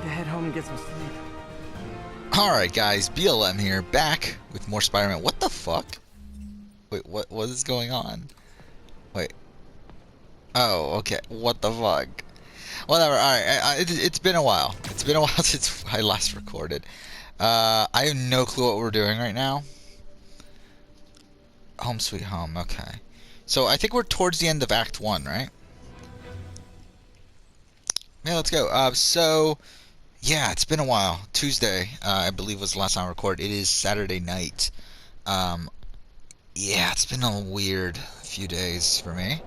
to head home and get some sleep. Alright guys, BLM here, back with more Spider-Man. What the fuck? Wait, what is going on? Wait. Oh, okay. What the fuck? Whatever, alright. It's been a while. It's been a while since I last recorded. I have no clue what we're doing right now. Home Sweet Home, okay. So I think we're towards the end of Act 1, right? Yeah, let's go. Yeah, it's been a while. Tuesday, I believe, was the last time I recorded. It is Saturday night. Yeah, it's been a weird few days for me.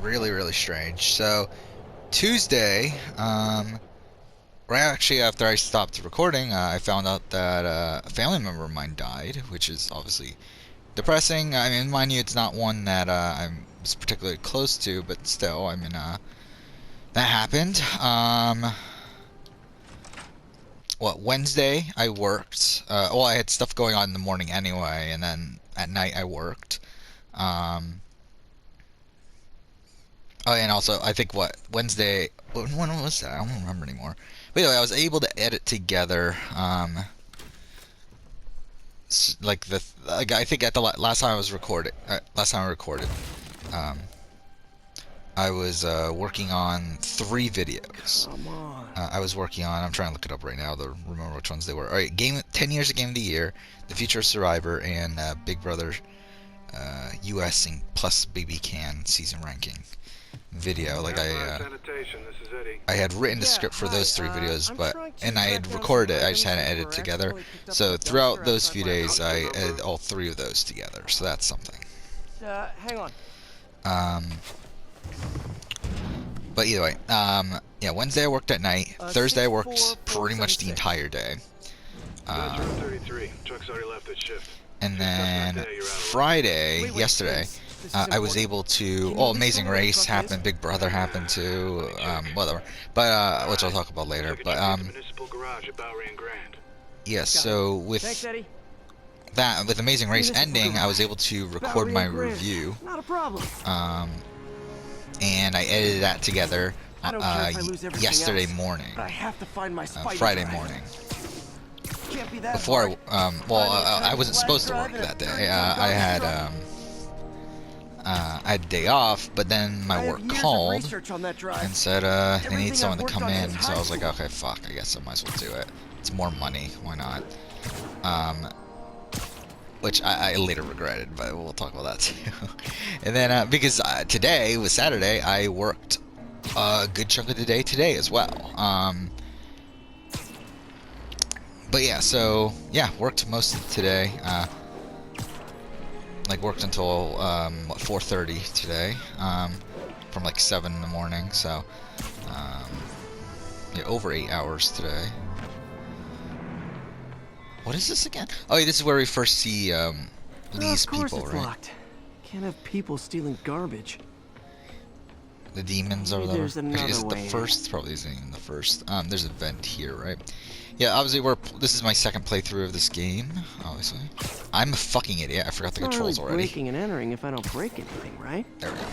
Really, really strange. So, Tuesday, right actually after I stopped recording, I found out that a family member of mine died, which is obviously depressing. I mean, mind you, it's not one that I was particularly close to, but still, I mean, that happened. Wednesday I worked. Well, I had stuff going on in the morning anyway, and then at night I worked. Oh, and also I think Wednesday. When was that? I don't remember anymore. But anyway, I was able to edit together. I think at the last time I recorded. I was working on 3 videos. Come on. I was working on, I'm trying to look it up right now to remember which ones they were. Alright, 10 Years of Game of the Year, The Future of Survivor, and Big Brother US and plus BB Can season ranking video. Like I had written the script for those 3 videos, and I had recorded it, I just hadn't edited together. So throughout those few days, I edited all 3 of those together, so that's something. Hang on. But either way, yeah, Wednesday I worked at night. Thursday I worked pretty much the entire day. And then Friday, yesterday, I was able to. Oh, Amazing Race happened, Big Brother happened too, whatever. But which I'll talk about later. But yeah, so with Amazing Race ending, I was able to record my review. Not a problem. And I edited that together yesterday morning, Friday morning. Before I wasn't supposed to work that day. I had a day off, but then my work called and said they need someone to come in. So I was like, okay, fuck, I guess I might as well do it. It's more money, why not? Which I later regretted, but we'll talk about that too. And then, because today was Saturday, I worked a good chunk of the day today as well. But yeah, so, yeah, worked most of today. Like, worked until, 4:30 today, from like 7 in the morning, so, yeah, over 8 hours today. What is this again? Oh, yeah, this is where we first see Lee's people, right? Locked. Can't have people stealing garbage. The demons or whatever. There's another is it the first? Probably isn't even the first. There's a vent here, right? Yeah, obviously this is my second playthrough of this game, obviously. I'm a fucking idiot. I forgot the controls already. Breaking and entering if I don't break anything, right? There we go.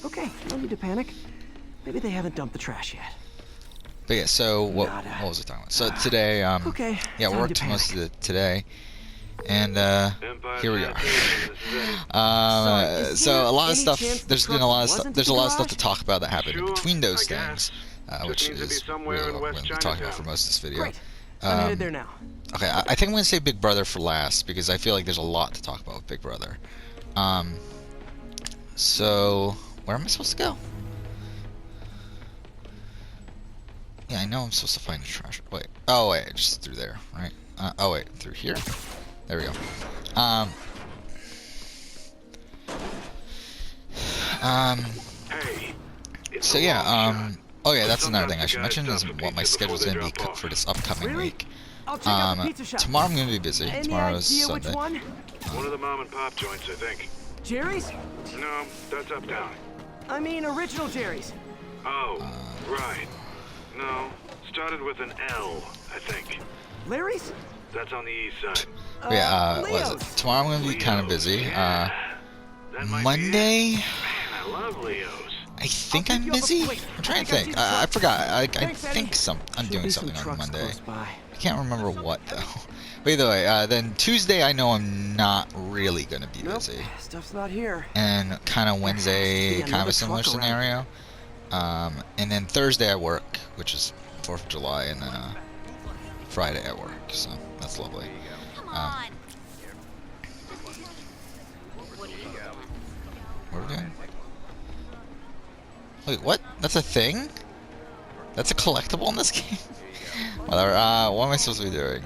Okay, no need to panic. Maybe they haven't dumped the trash yet. But yeah, so what was I talking about? So today, okay, yeah, worked most of it today, and here we are. So a lot of stuff. There's been a lot of stuff. There's a lot of stuff to talk about that happened in between those things, which is really what we're going to be talking about for most of this video. Great. I'm headed there now. Okay, I think I'm going to say Big Brother for last because I feel like there's a lot to talk about with Big Brother. So where am I supposed to go? Yeah, I know I'm supposed to find the trash. Wait. Oh, wait. Just through there, right? Oh, wait. Through here? There we go. So, yeah, oh, yeah, that's another thing I should mention is what my schedule's going to be for this upcoming week. Tomorrow I'm going to be busy. Tomorrow's Sunday. One of the mom and pop joints, I think. Jerry's? No, that's uptown. I mean, original Jerry's. Oh, right. No, started with an L, I think. Larry's? That's on the east side. Yeah, what is it? Tomorrow I'm going to be kind of busy. Monday? Man, I love Leo's. I think I'll I'm pick you up busy. wait, I'm trying to I see think. the I truck. forgot. I Thanks, Eddie. think I'm Should doing be some something on trucks Monday. close by. I can't remember what though. But either way, then Tuesday I know I'm not really gonna be Nope, busy, stuff's not here. and kind of There Wednesday, has to be kind of a another similar truck around. scenario. And then Thursday I work, which is 4th of July, and then Friday I work. So that's lovely. Come on. What are we doing? Wait, what? That's a thing? That's a collectible in this game? Whatever, what am I supposed to be doing?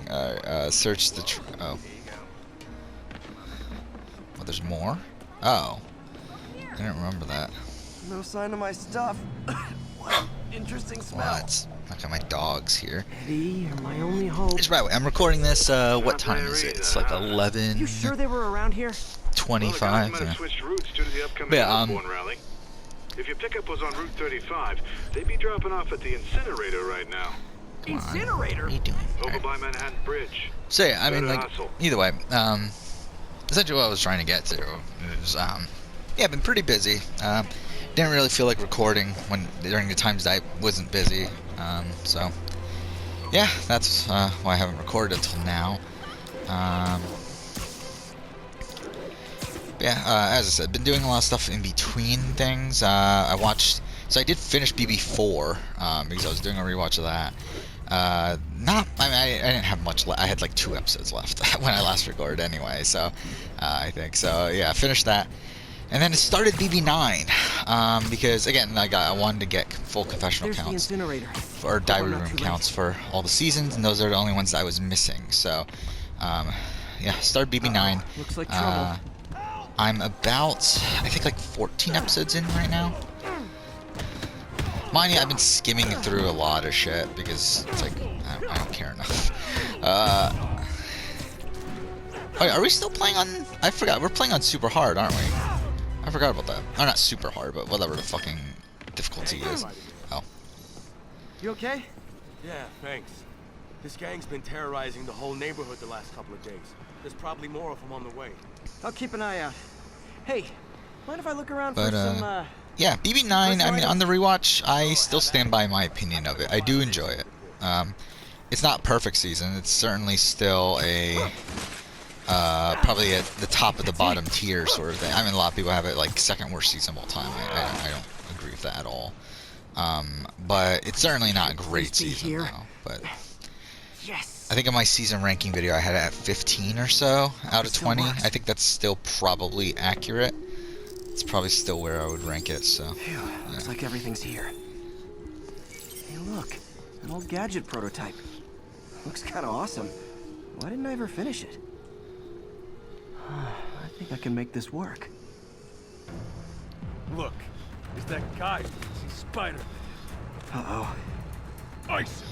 Search the oh. Oh, there's more? Oh. I didn't remember that. No sign of my stuff. What an interesting smell. What? Look at my dogs here. Eddie, you're my only hope. It's right, I'm recording this, what time is it? It's like 11... You sure they were around here? 25. Well, the guys might Yeah. have switched routes due to the upcoming Yeah, Osborne rally. If your pickup was on Route 35, they'd be dropping off at the incinerator right now. Incinerator? What are you doing? Over by Manhattan Bridge. So yeah, I mean, Better like, hustle. either way, essentially what I was trying to get to is, yeah, I've been pretty busy. Didn't really feel like recording during the times that I wasn't busy. So yeah, that's why I haven't recorded till now. Yeah, as I said, been doing a lot of stuff in between things. I did finish BB4 because I was doing a rewatch of that. I didn't have much left. I had like 2 episodes left when I last recorded anyway, so I think so. Yeah, I finished that, and then it started BB9 because again, I wanted to get full confessional There's the counts incinerator. or diary not room too late. counts for all the seasons, and those are the only ones that I was missing. So, yeah, started BB9. Looks like trouble. I'm about, I think, like 14 episodes in right now. Mind you, I've been skimming through a lot of shit because it's like, I don't care enough. Wait, are we still playing on, I forgot, we're playing on super hard, aren't we? I forgot about that. Or not super hard, but whatever the fucking difficulty is. Oh. You okay? Yeah, thanks. This gang's been terrorizing the whole neighborhood the last couple of days. There's probably more of them on the way. I'll keep an eye out. Hey, mind if I look around But, for some, yeah, BB9, I mean, on the rewatch, I still stand by my opinion of it. I do enjoy it. It's not perfect season. It's certainly still a, probably at the top of the bottom tier sort of thing. I mean, a lot of people have it like second worst season of all time. I don't agree with that at all. But it's certainly not a great season, though. But yes. I think in my season ranking video, I had it at 15 or so out of Still 20. works. I think that's still probably accurate. It's probably still where I would rank it, so. Phew, looks like everything's here. Hey, look, an old gadget prototype. Looks kind of awesome. Why didn't I ever finish it? I think I can make this work. Look, it's that guy. See Spider. Uh-oh. Ice.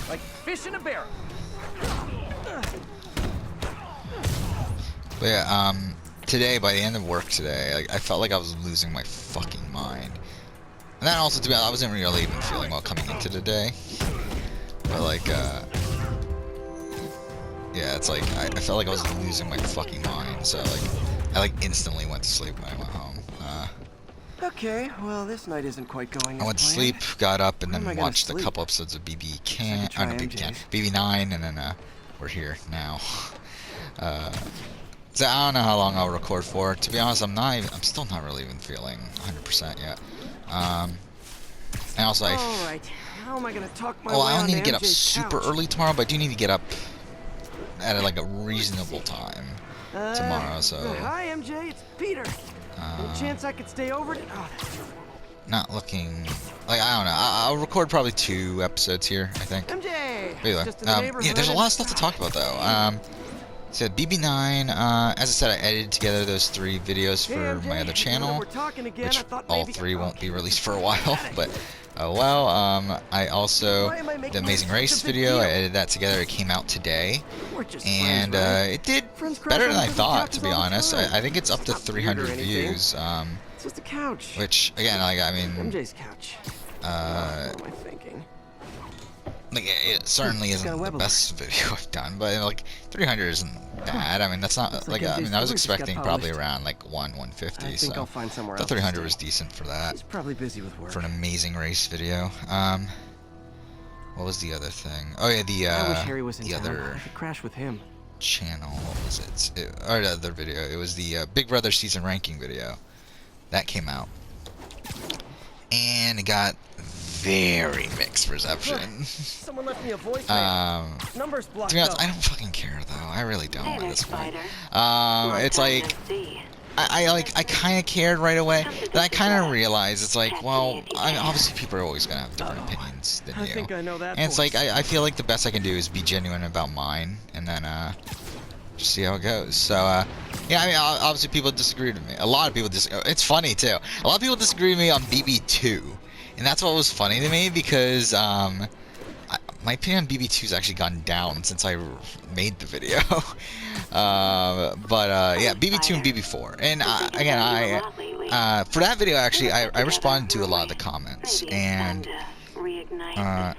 Like fish in a barrel. But yeah, today, by the end of work today, I felt like I was losing my fucking mind. And then also, to be honest, I wasn't really even feeling well coming into the day. But like, yeah, it's like, I felt like I was losing my fucking mind. So like, I like instantly went to sleep when I went home. Okay, well, this night isn't quite going as I went to planned. sleep, got up, and When am then I gonna watched a sleep? couple episodes of BB I Can, could try not BB Can, MJ's. BB9, and then we're here now. So I don't know how long I'll record for. To be honest, I'm still not really even feeling 100% yet. And also, All right, how am I gonna talk my well, way I don't onto need to get up MJ's super couch? early tomorrow, but I do need to get up at like a reasonable time tomorrow. So Hi, MJ, it's Peter. No chance I could stay over? Oh, that's not looking like, I don't know. I'll record probably 2 episodes here, I think. MJ. Anyway, Just in the neighborhood yeah, there's a and- lot of stuff to talk about though. So BB9, as I said, I edited together those 3 videos Hey, for MJ, my other now that channel, we're talking again, which I thought all maybe- 3 won't be Okay. released for a while. But I also, Why am I making the Amazing this such a Race big video, deal? I edited that together. It came out today, We're just and friends, right? it did Friends crash better on than I different thought, couches to be all the honest. time. I think it's up to It's not weird or 300 anything. views, It's just a couch. which again, like, I mean, MJ's couch. What am I thinking? like, it certainly It's got isn't a the web best video I've done, but like 300 isn't bad. I mean, that's not Looks like like I MJ's mean, I was stories just got expecting probably published. around like 150. I think So I'll find somewhere the else to 300 stay. was decent for that. She's probably busy with work. For an amazing race video. What was the other thing? Oh yeah, I wish Harry was in the town. other I could crash with him. channel. What was it? Or the other video. It was the Big Brother season ranking video that came out, and it got very mixed reception. Someone left me a voicemail. Numbers blocked To be honest, up. I don't fucking care though. I really don't at this point. Long It's time like no see. I kind of cared right away, then I kind of realized it's like, well, obviously people are always gonna have different opinions than I you. think I know that And it's voice. like I feel like the best I can do is be genuine about mine, and then just see how it goes. So yeah, I mean, obviously people disagreed with me. A lot of people disagree. It's funny too. A lot of people disagree with me on BB2, and that's what was funny to me because my opinion on BB2's actually gone down since I made the video. But yeah, BB2 and BB4. And again, for that video actually, I responded to a lot of the comments. And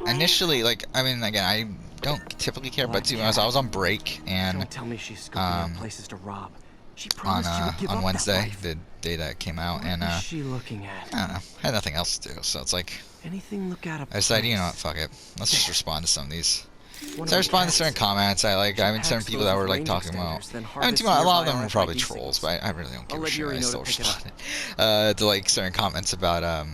initially, like, I mean, again, I don't typically care, but to be honest, I was on break and Don't tell me she's scoping out places to rob. She promised she would give on up Wednesday, that life. the day that it came out, and What is she looking at? I don't know, I had nothing else to do, so it's like Anything look out of I decided, you know place? what, fuck it, let's just respond to some of these. One of So I my responded to cats. certain comments. I mean, certain Packs people those that were with like range talking about. extenders, then I mean, harvests a lot of them nearby were probably RFID trolls, signals. but I really don't give I'll a let shit. Yuri I know to still pick it up. responded to like certain comments about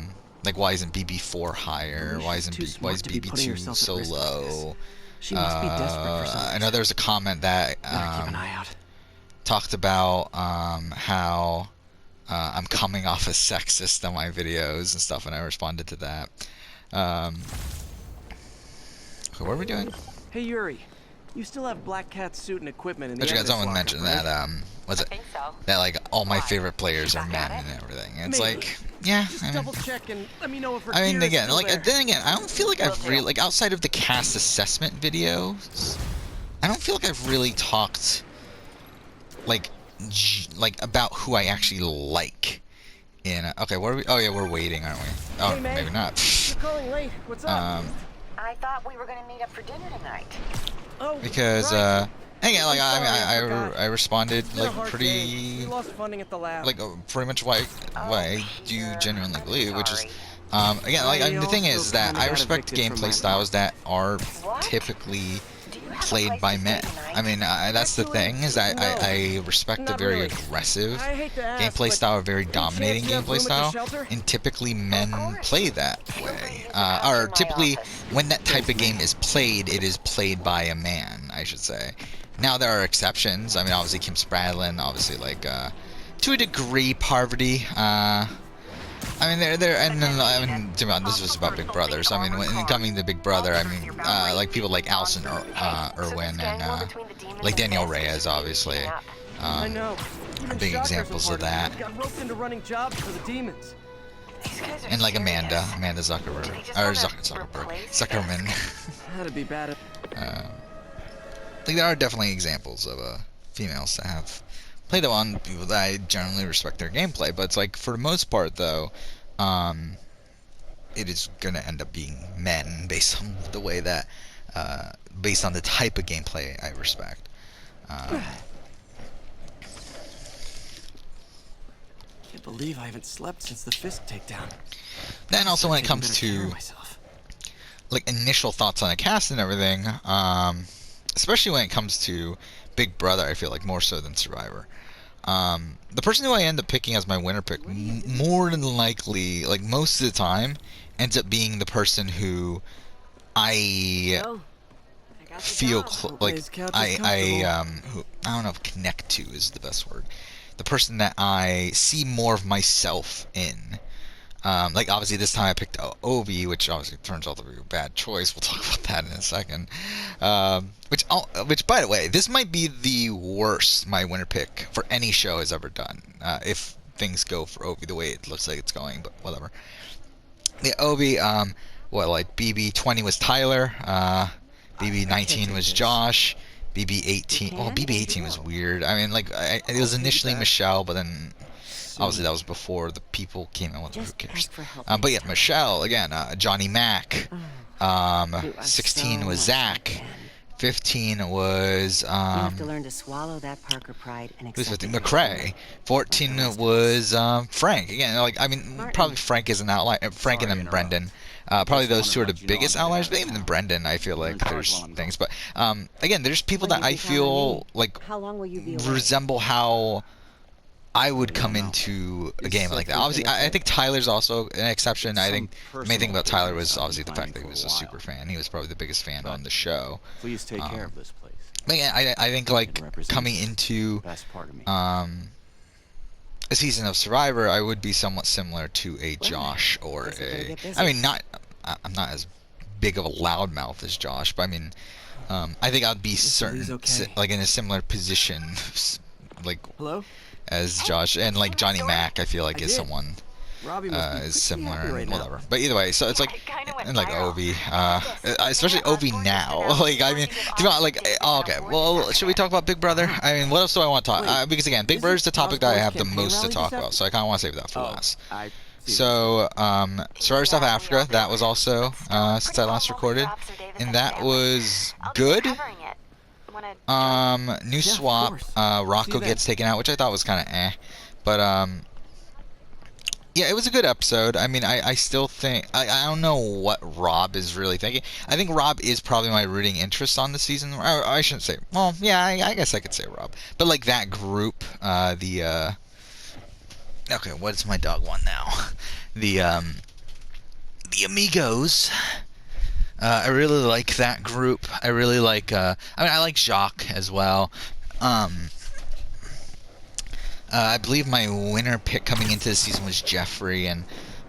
like why isn't BB4 higher? Maybe Why she's isn't too why smart is to be putting BB2 herself at so risk like this. low? She must be desperate for some I reason. know there was a comment that Gotta keep an eye out. talked about how I'm coming off as sexist on my videos and stuff, and I responded to that. So what are we doing? Hey Yuri, you still have Black Cat's suit and equipment in the But you guys, evidence someone lockup, mentioned right? that was it think so. that like all my Why? favorite players are Back men at it? and everything. And it's Maybe. like, yeah, Just I mean, double check and let me know if her I mean, gear is again, still like there. then again, I don't feel like I've Will really do. like outside of the cast assessment videos, I don't feel like I've really talked like about who I actually like. In okay, what are we? Oh yeah, we're waiting, aren't we? Oh, Hey, May. maybe not. You're calling late. What's up? I thought we were gonna meet up for dinner tonight. Oh, Because right. again, like I'm sorry, I I forgot. responded It's been a like hard day. pretty We lost funding at the lab. like pretty much what I do sure. genuinely I'm believe, which is sorry. again, like I the thing also is that kinda I got respect evicted from gameplay my styles that are What? typically Do you have a played place by to stay men. tonight? I mean, that's the Actually, thing is that no. I respect a Not very really. aggressive I hate to ask, gameplay but style, a very any dominating chance you have gameplay room at the style, shelter? and typically men course. play that Feel way. free to use the bathroom Or in my typically, office. when that type of game is played, it is played by a man, I should say. Now there are exceptions. I mean, obviously Kim Spradlin, obviously like to a degree, Parvati. I mean, they're and then I mean, to be honest, this was about Big Brother. So I mean, when coming to Big Brother, I mean, like people like Alison Irwin and like Danielle Reyes, obviously. I know. Even big Shockers examples were of part that. it. Got roped into running jobs for the demons. These guys are And like serious. Amanda Zuckerberg, Do they just or wanna Zuckerberg, replace Zuckerman. That'd be bad. Like there are definitely examples of females that have played on people that I generally respect their gameplay, but it's like for the most part though, it is gonna end up being men based on the way that, based on the type of gameplay I respect. Can't believe I haven't slept since the Fisk takedown. Then also when it Taking comes better care of to myself. like initial thoughts on a cast and everything, especially when it comes to Big Brother, I feel like more so than Survivor. The person who I end up picking as my winner pick, more than likely, like most of the time, ends up being the person who I feel like His couch is I comfortable. who I don't know if connect to is the best word. The person that I see more of myself in. Like obviously this time I picked Obi, which obviously turns out to be a bad choice. We'll talk about that in a second. Which by the way, this might be the worst my winner pick for any show has ever done. If things go for Obi the way it looks like it's going, but whatever. Yeah, Obi. Like BB20 was Tyler. BB19 was Josh. BB18. Well, BB18 was weird. I mean, like it was initially Michelle, but then. Obviously, that was before the people came in with who cares. But yeah, Michelle again, Johnny Mac. 16 was Zach. 15 was You have to learn to swallow that Parker pride and who's accept 15? it. McCrae. 14 was Frank. Again, like I mean, probably Frank is an outlier. Frank and then Brendan. Probably those two are the biggest outliers. But even Brendan, I feel like there's things. But again, there's people that I feel like How long will you be away? resemble how I would come into a game like that. Obviously, I think Tyler's also an exception. I think the main thing about Tyler was obviously the fact that he was a super fan. He was probably the biggest fan on the show. Please take care of this place. But yeah, I think like coming into Best part of me. a season of Survivor, I would be somewhat similar to a Josh or a. I mean, I'm not as big of a loudmouth as Josh, but I mean, I think I'd be like in a similar position, like Hello? as Josh and like Johnny Mac. I feel like is someone Robbie must be is pretty similar happy right and now. whatever. But either way, so it's like and like Ovi, especially Ovi now. Like I mean, to be honest, like okay, well, should we talk about Big Brother? I mean, what else do I want to talk? Because again, Big Brother's the topic that I have the most to talk about, so I kind of want to save that for last. So, Survivor South Africa, that was also since I last recorded, and that was good. New swap, Rocco gets taken out, which I thought was kind of but yeah, it was a good episode. I mean, I still think I don't know what Rob is really thinking. I think Rob is probably my rooting interest on the season. I shouldn't say. Well, yeah, I guess I could say Rob, but like that group, okay, what's my dog one now? The Amigos. I really like that group. I really like. I mean, I like Jacques as well. I believe my winner pick coming into the season was Jeffrey, and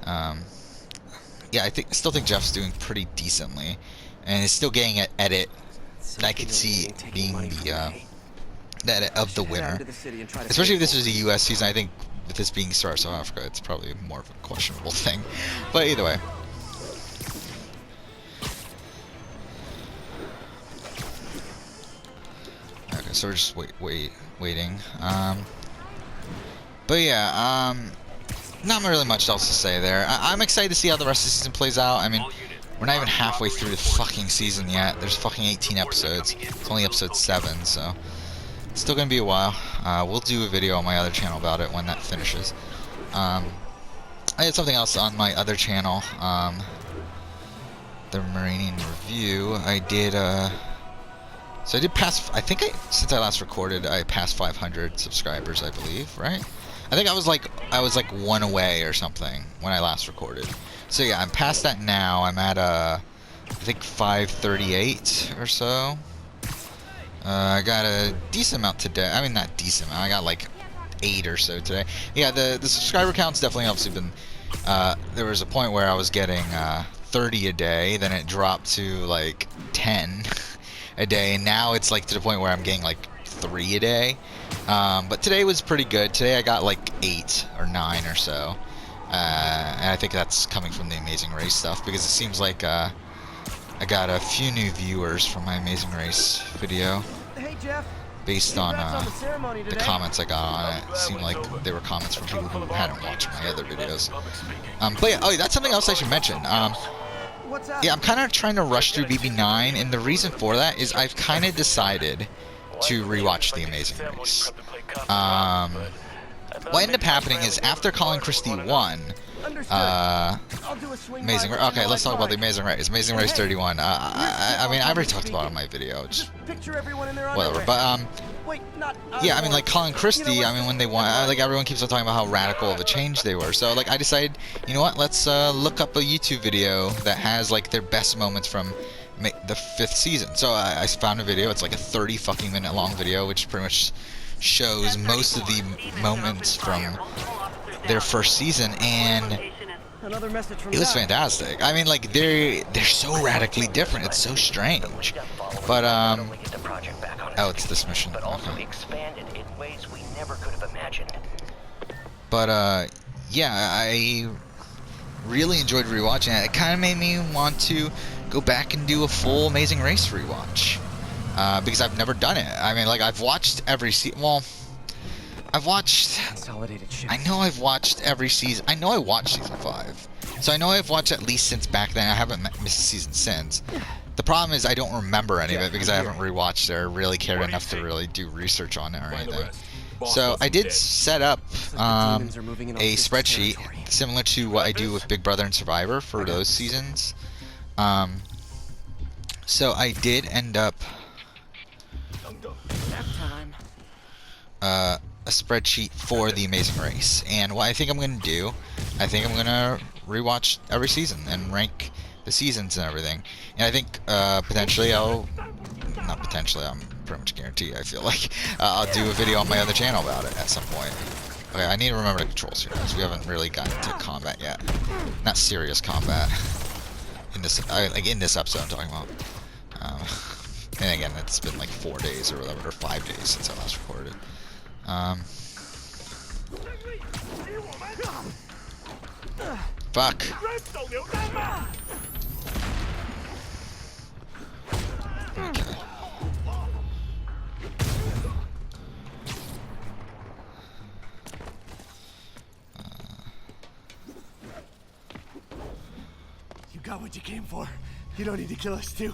yeah, I still think Jeff's doing pretty decently, and is still getting an edit. And I could see being the edit of the winner, especially if this was a U.S. season. I think with this being South Africa, it's probably more of a questionable thing. But either way. Okay, so we're just waiting. But yeah, not really much else to say there. I'm excited to see how the rest of the season plays out. I mean, we're not even halfway through the fucking season yet. There's fucking 18 episodes. It's only episode 7, so it's still gonna be a while. We'll do a video on my other channel about it when that finishes. I had something else on my other channel, the Marinian Review. I did, so I did pass, since I last recorded, I passed 500 subscribers, I believe, right? I think I was like one away or something when I last recorded. So yeah, I'm past that now. I'm at, I think 538 or so. I got a decent amount today. I mean, not decent amount. I got like 8 or so today. Yeah, the subscriber count's definitely obviously been, there was a point where I was getting 30 a day, then it dropped to like 10 a day, and now it's like to the point where I'm getting like 3 a day. But today was pretty good. Today I got like 8 or 9 or so. And I think that's coming from the Amazing Race stuff, because it seems like I got a few new viewers from my Amazing Race video. Hey, Jeff. Based on the comments I got on it. It seemed like they were comments from people who hadn't watched my other videos. But yeah, oh, that's something else I should mention. Yeah, I'm kind of trying to rush through BB9, and the reason for that is I've kind of decided to rewatch The Amazing Race. What ended up happening is after Colin Christie won, Amazing Race. Okay, let's talk about The Amazing Race. Amazing Race 31. I mean, I already talked about it in my video. Just whatever. But yeah, I mean, like Colin Christie. I mean, when they won, like everyone keeps on talking about how radical of a change they were. So like, I decided, you know what? Let's look up a YouTube video that has like their best moments from the 5th season. So I found a video. It's like a 30 fucking minute long video, which pretty much shows most of the moments from their first season, and it was fantastic. I mean, like they're so radically different. It's so strange. But oh, it's this mission. Okay. But yeah, I really enjoyed rewatching it. It kind of made me want to go back and do a full Amazing Race rewatch, because I've never done it. I mean, like I've watched every season. Well, I've watched. I know I've watched every season. I know I watched season 5, so I know I've watched at least since back then. I haven't missed a season since. The problem is I don't remember any of it because I haven't rewatched it or really cared enough to really do research on it or anything. So I did set up a spreadsheet similar to what I do with Big Brother and Survivor for those seasons. So I did end up a spreadsheet for The Amazing Race, and what I think I'm going to do, I think I'm going to rewatch every season and rank the seasons and everything. And I think potentially I'm pretty much guaranteed, I feel like I'll do a video on my other channel about it at some point. Okay, I need to remember the controls here because we haven't really gotten to combat yet. Not serious combat in this like in this episode I'm talking about. And again, it's been like 4 days or whatever, or 5 days since I last recorded. Fuck. Okay. You got what you came for. You don't need to kill us too.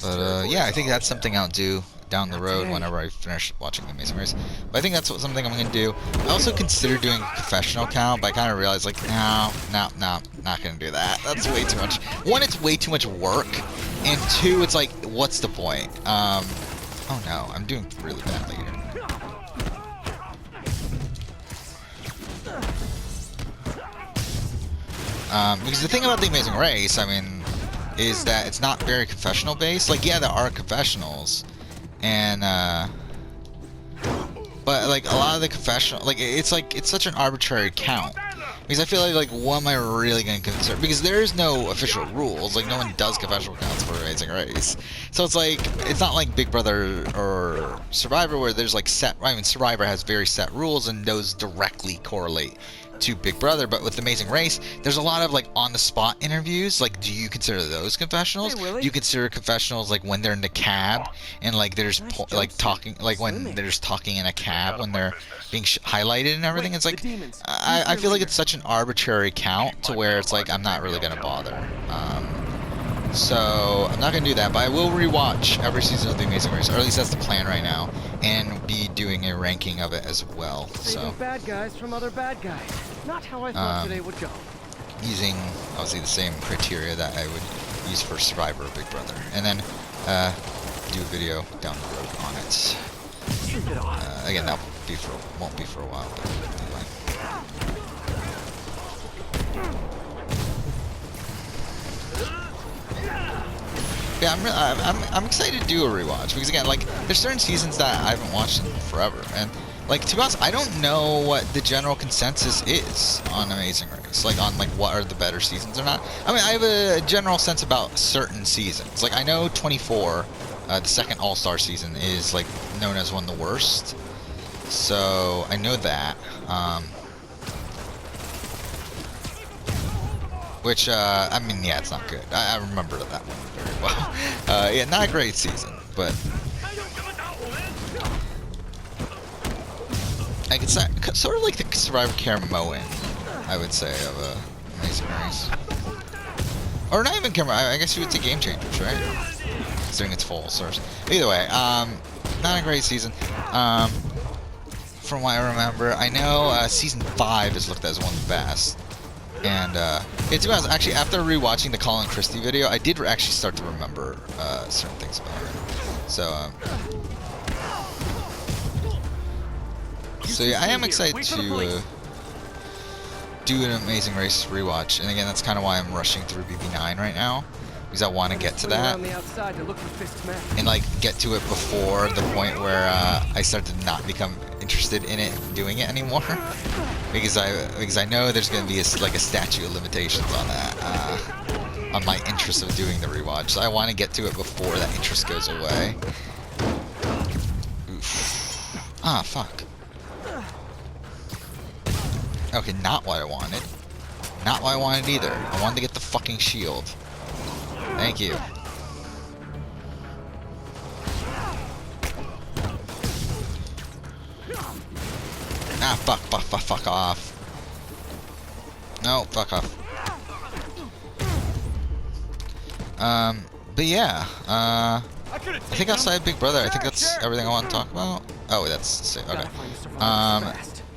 But yeah, I think that's something I'll do down the road whenever I finish watching The Amazing Race. But I think that's something I'm going to do. I also considered doing a confessional count, but I kind of realized, like, no, not going to do that. That's way too much. One, it's way too much work, and two, it's like, what's the point? Oh no, I'm doing really badly here. Because the thing about The Amazing Race, I mean, is that it's not very confessional based. Like, yeah, there are confessionals, and but like a lot of the confessional, like it's such an arbitrary count. Because I feel like what am I really going to consider? Because there's no official rules. Like, no one does confessional counts for Amazing Race. So it's like, it's not like Big Brother or Survivor where there's like set, I mean, Survivor has very set rules and those directly correlate to Big Brother. But with Amazing Race, there's a lot of like on-the-spot interviews. Like, do you consider those confessionals? Do you consider confessionals like when they're in the cab and like there's like talking, like when there's talking in a cab when they're being highlighted and everything? It's like, I feel like it's such an arbitrary count to where it's like I'm not really gonna bother. So I'm not gonna do that, but I will rewatch every season of The Amazing Race, or at least that's the plan right now, and be doing a ranking of it as well. So bad guys from other bad guys. Not how I thought today would go. using obviously the same criteria that I would use for Survivor or Big Brother, and then do a video down the road on it. Again, that won't be for a while, but anyway. Yeah, I'm excited to do a rewatch because again, like there's certain seasons that I haven't watched in forever, and like to be honest, I don't know what the general consensus is on Amazing Race, like on like what are the better seasons or not. I mean, I have a general sense about certain seasons. Like I know 24, the second All-Star season, is like known as one of the worst, so I know that. Which, I mean, yeah, it's not good. I remember that one very well. Yeah, not a great season, but like it's sort of like the Survivor Camel, I would say, of Amazing Race. Or not even Camel, I guess you would say Game Changers, right? Considering its full source. Either way, not a great season. From what I remember, I know season 5 is looked at as one of the best. And to be honest, actually, after rewatching the Colin Christie video, I did actually start to remember certain things about it. So yeah, I am excited to do an Amazing Race rewatch. And again, that's kind of why I'm rushing through BB9 right now, because I want to get to that and like get to it before the point where I start to not become interested in it, doing it anymore. Because I know there's going to be like a statute of limitations on that, on my interest of doing the rewatch. So I want to get to it before that interest goes away. Oof. Ah, fuck. Okay, not what I wanted. Not what I wanted either. I wanted to get the fucking shield. Thank you. Ah, fuck off. No, fuck off. But yeah, I think outside Big Brother, I think that's everything I want to talk about. Oh, that's okay.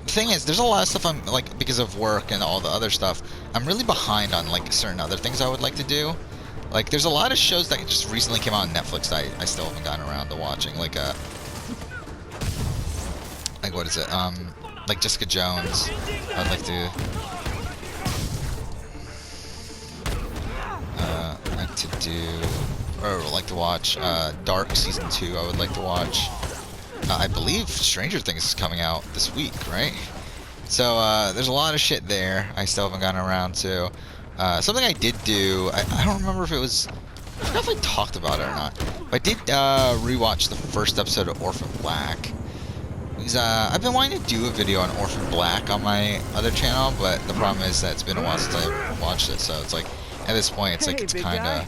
The thing is, there's a lot of stuff I'm like, because of work and all the other stuff, I'm really behind on like certain other things I would like to do. Like, there's a lot of shows that just recently came out on Netflix that I still haven't gotten around to watching. Like what is it? Like Jessica Jones. I'd like to watch Dark season 2. I would like to watch. I believe Stranger Things is coming out this week, right? So there's a lot of shit there I still haven't gotten around to. Something I did do, I don't remember if it was, I forgot if I talked about it or not, but I did rewatch the first episode of Orphan Black. Because I've been wanting to do a video on Orphan Black on my other channel, but the problem is that it's been a while since I watched it, so it's like, at this point, it's like, it's kind of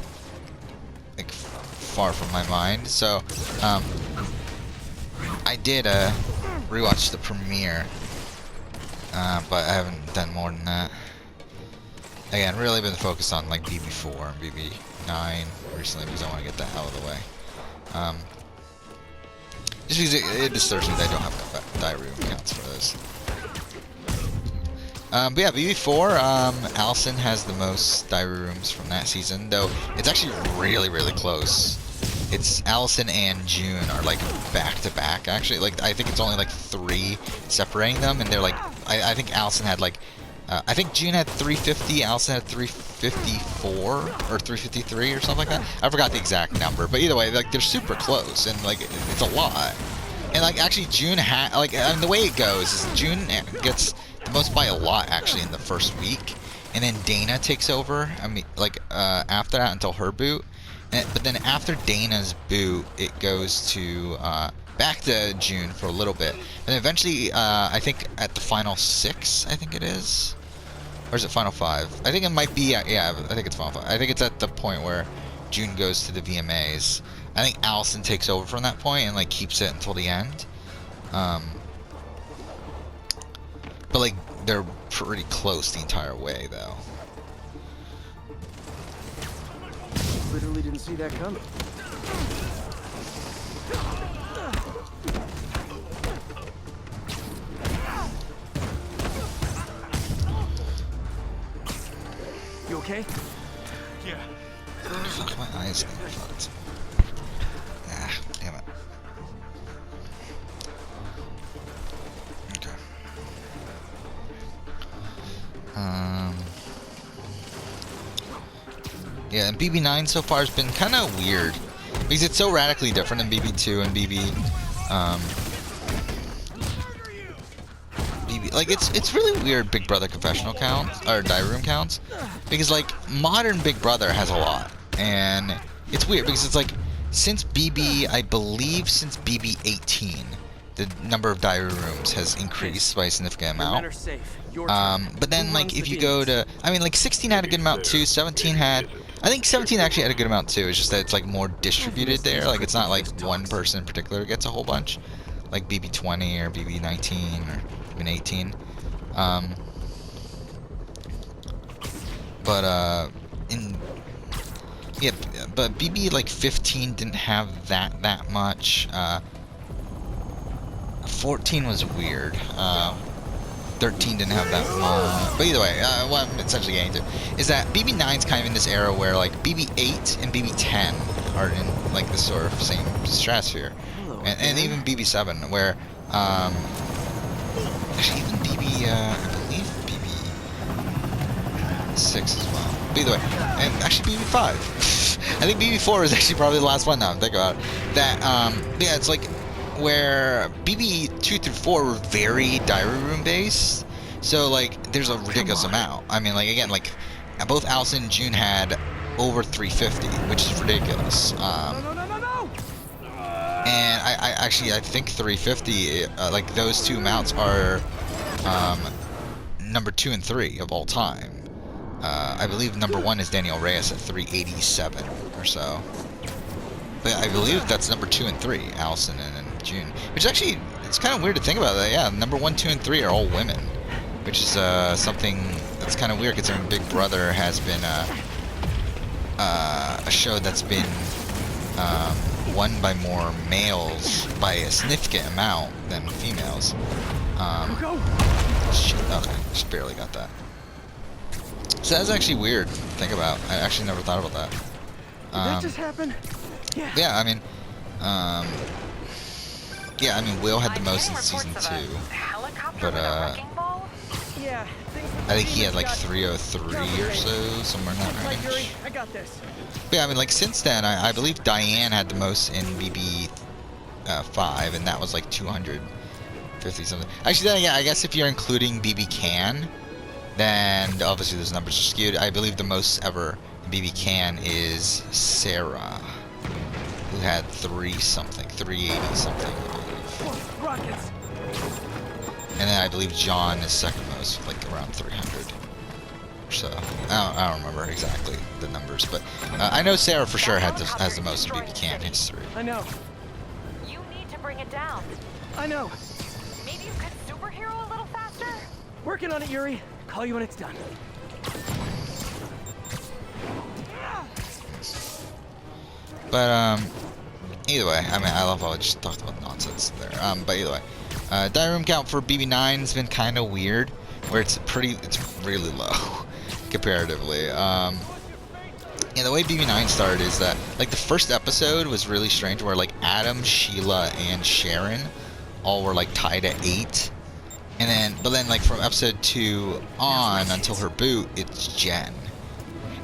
like far from my mind. So I did rewatch the premiere, but I haven't done more than that. Again, really been focused on like BB4 and BB9 recently because I want to get that out of the way. Just because it disturbs me that I don't have diary room counts for those. But yeah, BB4, Allison has the most diary rooms from that season, though it's actually really, really close. It's Allison and June are like back to back, actually. Like, I think it's only like 3 separating them, and they're like, I think Allison had like, I think June had 350, Allison had 354 or 353 or something like that. I forgot the exact number, but either way, like, they're super close, and like, it's a lot. And like, actually, June had, like, I mean, the way it goes is June gets the most by a lot actually in the first week, and then Dana takes over. I mean, like, after that until her boot. But then after Dana's boot, it goes to back to June for a little bit, and eventually, I think at the final 6, I think it is, or is it final 5? I think it might be. Yeah, I think it's final 5. I think it's at the point where June goes to the VMAs. I think Allison takes over from that point and like keeps it until the end. But like, they're pretty close the entire way, though. Literally didn't see that coming. You okay? Yeah. Fuck, my eyes getting fucked. Ah, damn it. Okay. Yeah, and BB9 so far has been kind of weird because it's so radically different than BB2 and BB. Like, it's really weird Big Brother confessional counts or diary room counts, because like modern Big Brother has a lot, and it's weird because it's like since BB, I believe since BB 18, the number of diary rooms has increased by a significant amount. But then like if you go to, I mean, like 16 had a good amount too. 17 had, I think 17 actually had a good amount too. It's just that it's like more distributed there. Like, it's not like one person in particular gets a whole bunch, like BB 20 or BB 19 or even 18. But BB like 15 didn't have that much. 14 was weird. 13 didn't have that much. But either way, what I'm essentially getting to is that BB9's kind of in this era where like BB8 and BB10 are in like this sort of same stratosphere, and even BB7 where actually even BB I believe BB6 as well. But either way, and actually BB5. I think BB4 is actually probably the last one now. Think about it. That yeah, it's like where BB 2 through 4 were very diary room based, so like there's a ridiculous amount. I mean, like, again, like both Allison and June had over 350, which is ridiculous. And I think 350, like those two amounts are number 2 and 3 of all time. I believe number 1 is Daniel Reyes at 387 or so. But I believe that's number 2 and 3, Allison and June. Which actually, it's kind of weird to think about that. Yeah, number 1, 2, and 3 are all women, which is something that's kind of weird considering Big Brother has been a show that's been won by more males by a significant amount than females. Shit, okay, just barely got that. So that's actually weird to think about. I actually never thought about that. Did that just happen? Yeah. Yeah, I mean, Will had the most in season 2, but Yeah. I think he had like 303 or so, somewhere in that range. I got this. But yeah, I mean, like since then, I believe Diane had the most in BB 5, and that was like 250 something. Actually, then, yeah, I guess if you're including BB Can, then obviously those numbers are skewed. I believe the most ever in BB Can is Sarah, who had 380 something. Rockets. And then I believe John is second most, like around 300 or so. I don't remember exactly the numbers, but I know Sarah for sure has the most in BB Can history. I know. You need to bring it down. I know. Maybe you could superhero a little faster? Working on it, Yuri. Call you when it's done. But either way, I mean, I love how I just talked about nonsense there. But either way, die room count for BB9 has been kind of weird, where it's really low comparatively. Yeah, the way BB9 started is that like the first episode was really strange, where like Adam, Sheila, and Sharon all were like tied at 8, but then like from episode 2 on until her boot, it's Jen.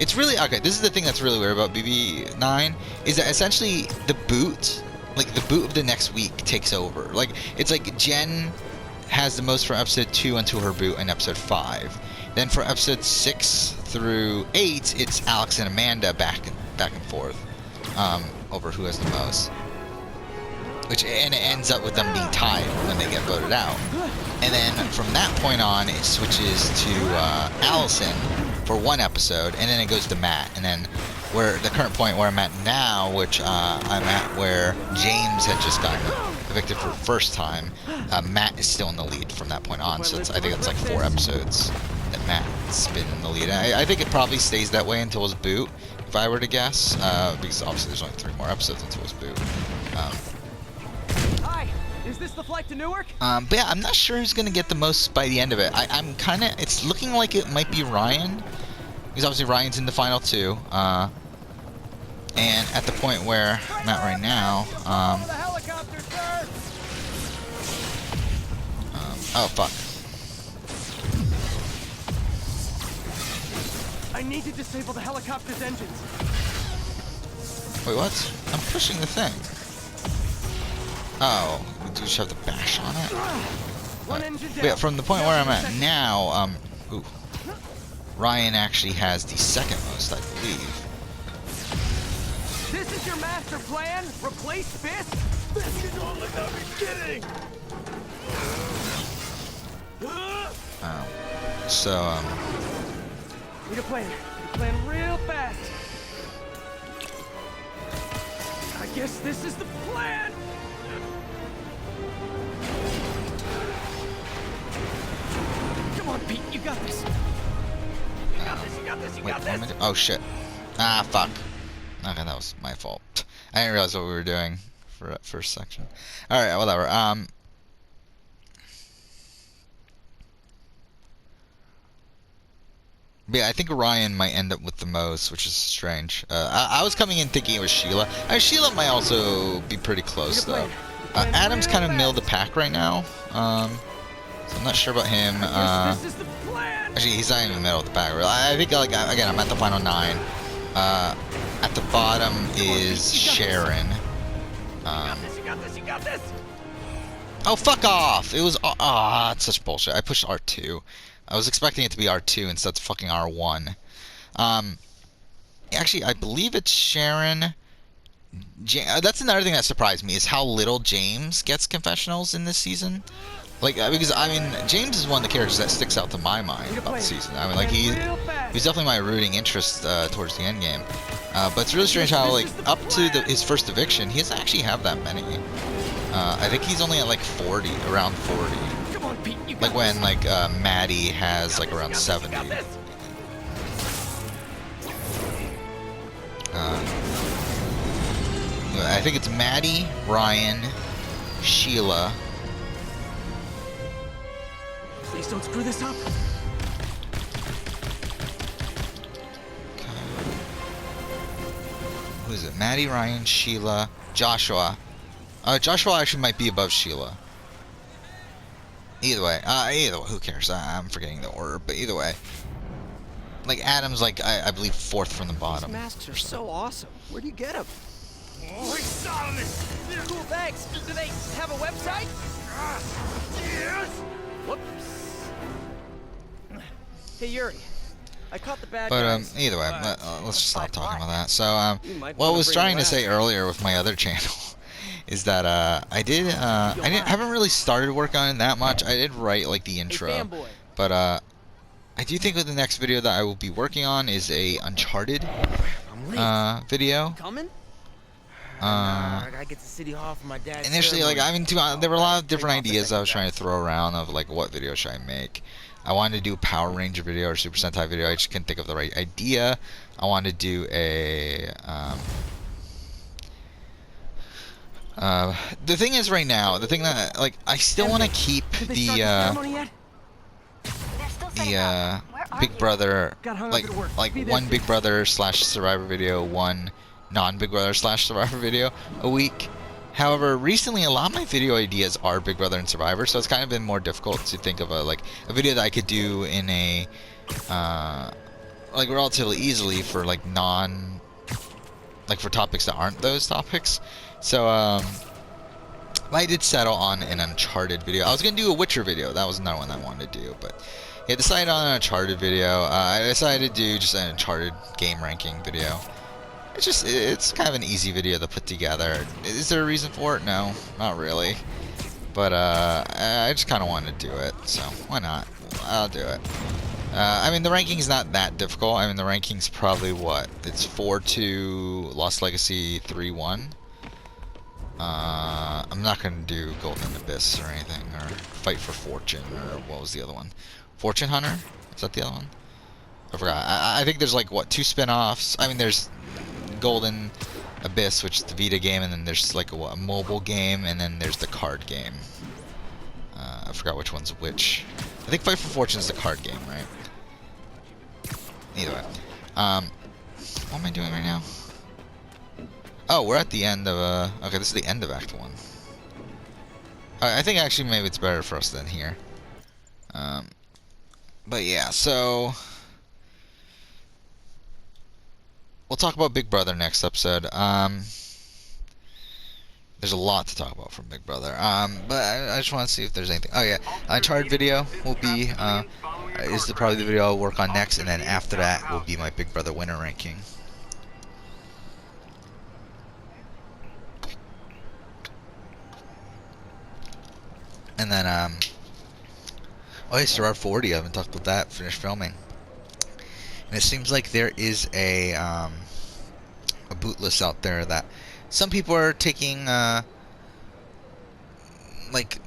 It's really okay. This is the thing that's really weird about BB9 is that essentially the boot of the next week takes over. Like it's like Jen has the most from episode 2 until her boot in episode 5. Then for episode 6 through 8, it's Alex and Amanda back and forth over who has the most. And it ends up with them being tied when they get voted out. And then from that point on, it switches to Allison for one episode, and then it goes to Matt. And then the current point where I'm at now, which I'm at where James had just gotten evicted for the first time, Matt is still in the lead from that point on. So I think it's like 4 episodes that Matt's been in the lead. And I think it probably stays that way until his boot, if I were to guess, because obviously there's only 3 more episodes until his boot. Hi, is this the flight to Newark? But yeah, I'm not sure who's gonna get the most by the end of it. It's looking like it might be Ryan, because obviously Ryan's in the final 2. And at the point where I'm at right now, oh fuck. I need to disable the helicopter's engines. Wait, what? I'm pushing the thing. Oh, we do just have to bash on it? But yeah, from the point where I'm at now, Ryan actually has the second most, I believe. This is your master plan? Replace Fisk? This can only not be kidding! So, Need a plan. Need a plan real fast. I guess this is the plan! Come on, Pete, you got this. You got this, you got this, you got this. Oh shit. Ah, fuck. Okay, that was my fault. I didn't realize what we were doing for that first section. Alright, whatever. But yeah, I think Ryan might end up with the most, which is strange. I was coming in thinking it was Sheila. Sheila might also be pretty close, though. Adam's kind of middle of the pack right now. So I'm not sure about him. Actually, he's not even in the middle of the pack. Really. I think, like, again, I'm at the final 9. At the bottom is Sharon. Oh, fuck off! It was... it's such bullshit. I pushed R2. I was expecting it to be R2 instead of fucking R1. Actually, I believe it's Sharon. That's another thing that surprised me, is how little James gets confessionals in this season. Like, because, I mean, James is one of the characters that sticks out to my mind about the season. I mean, like, he's definitely my rooting interest towards the end game. But it's really strange how, like, up to his first eviction, he doesn't actually have that many. I think he's only at, like, 40, around 40. Like, when, like, Maddie has, like, around 70. I think it's Maddie, Ryan, Sheila. Please don't screw this up. Who is it? Maddie, Ryan, Sheila, Joshua. Joshua actually might be above Sheila. Either way, who cares? I'm forgetting the order, but either way. Like, Adam's like, I believe 4th from the bottom. These masks are so awesome. Where do you get them? Oh, we saw this! Cool, thanks. Do they have a website? Yes! Whoops. Hey, Yuri. I caught the bad But guys. either way, let's just stop talking about that. So You might what I wanna was bring trying to Wes. say earlier with my other channel is that haven't really started working on it that much. I did write like the intro, fanboy. but I do think that the next video that I will be working on is a Uncharted I'm late. video. Coming? I gotta get to City Hall for my dad's Initially, like, ceremony. there were a lot of different Take off the ideas I was second trying to throw around of like what video should I make. I wanted to do a Power Ranger video or Super Sentai video. I just couldn't think of the right idea. I wanted to do a the thing is right now, the thing that like I still want to keep Did they start the ceremony yet? They're still setting up. Where are Big you? Brother, Got hung up like at work. like Be there one soon. Big Brother / Survivor video, one non-Big Brother / Survivor video a week. However, recently a lot of my video ideas are Big Brother and Survivor, so it's kind of been more difficult to think of a video that I could do in a like relatively easily for like for topics that aren't those topics. So I did settle on an Uncharted video. I was gonna do a Witcher video. That was another one I wanted to do, but yeah, decided on an Uncharted video. I decided to do just an Uncharted game ranking video. It's kind of an easy video to put together. Is there a reason for it? No, not really. But I just kind of wanted to do it, so why not? I'll do it. I mean, the ranking's not that difficult. I mean, the ranking's probably what? It's 4-2, Lost Legacy 3-1. I'm not gonna do Golden Abyss or anything, or Fight for Fortune, or what was the other one? Fortune Hunter? Is that the other one? I forgot. I think there's like what, 2 spin-offs. I mean, there's Golden Abyss, which is the Vita game, and then there's like a mobile game, and then there's the card game. I forgot which one's which. I think Fight for Fortune is the card game, right? Either way. What am I doing right now? Oh, we're at the end of okay, this is the end of Act 1. I think actually maybe it's better for us than here. But yeah, so we'll talk about Big Brother next episode. There's a lot to talk about from Big Brother. But I just want to see if there's anything. Oh yeah, Uncharted video will be probably the video I'll work on next, and then after that will be my Big Brother winner ranking. And then oh yeah, Survivor 40. I haven't talked about that. Finished filming. And it seems like there is a boot list out there that some people are taking, like,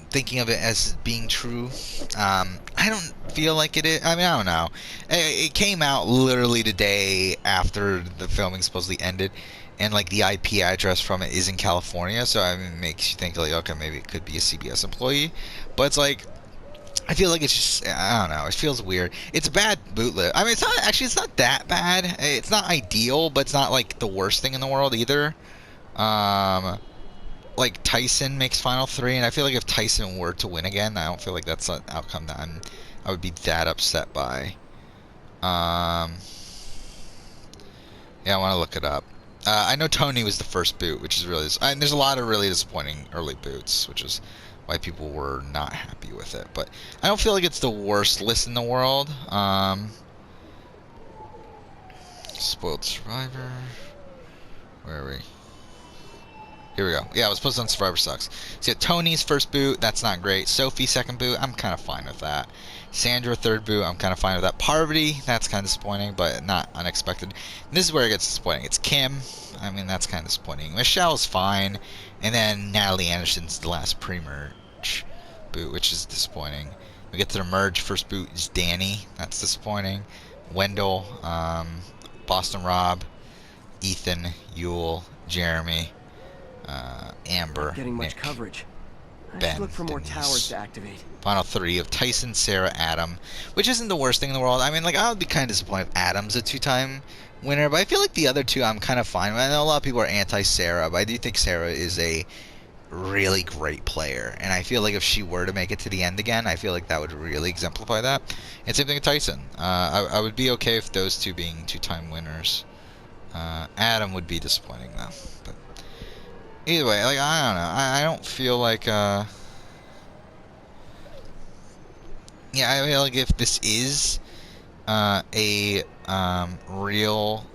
thinking of it as being true. I don't feel like it is. I mean, I don't know. It came out literally the day after the filming supposedly ended, and like the IP address from it is in California, so I mean, it makes you think like, okay, maybe it could be a CBS employee, but it's like, I feel like it's just, I don't know, it feels weird. It's a bad bootleg. I mean, it's not that bad. It's not ideal, but it's not like the worst thing in the world either. Like Tyson makes Final 3, and I feel like if Tyson were to win again, I don't feel like that's an outcome that I would be that upset by. Yeah, I want to look it up. I know Tony was the first boot, which is really, and there's a lot of really disappointing early boots, which is why people were not happy with it. But I don't feel like it's the worst list in the world. Spoiled Survivor. Where are we? Here we go. Yeah, it was posted on Survivor Sucks. So yeah, Tony's first boot, that's not great. Sophie second boot, I'm kind of fine with that. Sandra third boot, I'm kind of fine with that. Parvati, that's kind of disappointing, but not unexpected. And this is where it gets disappointing. It's Kim. I mean, that's kind of disappointing. Michelle's fine. And then Natalie Anderson's the last pre-merge boot, which is disappointing. We get to the merge. First boot is Danny. That's disappointing. Wendell, Boston Rob, Ethan, Yule, Jeremy, Amber, Not getting much Nick, coverage. I Ben, should look for more Denise. towers to activate. Final 3 of Tyson, Sarah, Adam, which isn't the worst thing in the world. I mean, like, I would be kind of disappointed if Adam's a 2-time winner, but I feel like the other 2 I'm kind of fine with. I know a lot of people are anti-Sarah, but I do think Sarah is a really great player, and I feel like if she were to make it to the end again, I feel like that would really exemplify that. And same thing with Tyson. I would be okay with those 2 being 2-time winners. Adam would be disappointing though. But either way, like, I don't know. I don't feel like yeah, I feel like if this is a real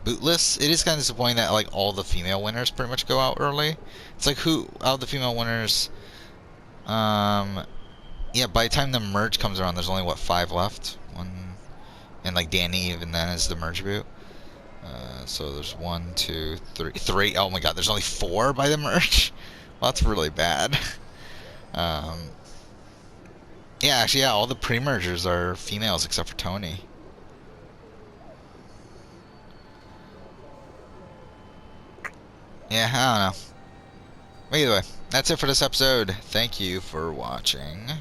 bootless, it is kind of disappointing that like all the female winners pretty much go out early. It's like, who out of the female winners, yeah, by the time the merge comes around, there's only what, 5 left. And like Danny even then is the merge boot. So there's 1, 2, 3. Oh my god, there's only 4 by the merge. Well, that's really bad. Yeah, actually, yeah, all the pre-mergers are females except for Tony. Yeah, I don't know. Either way, that's it for this episode. Thank you for watching.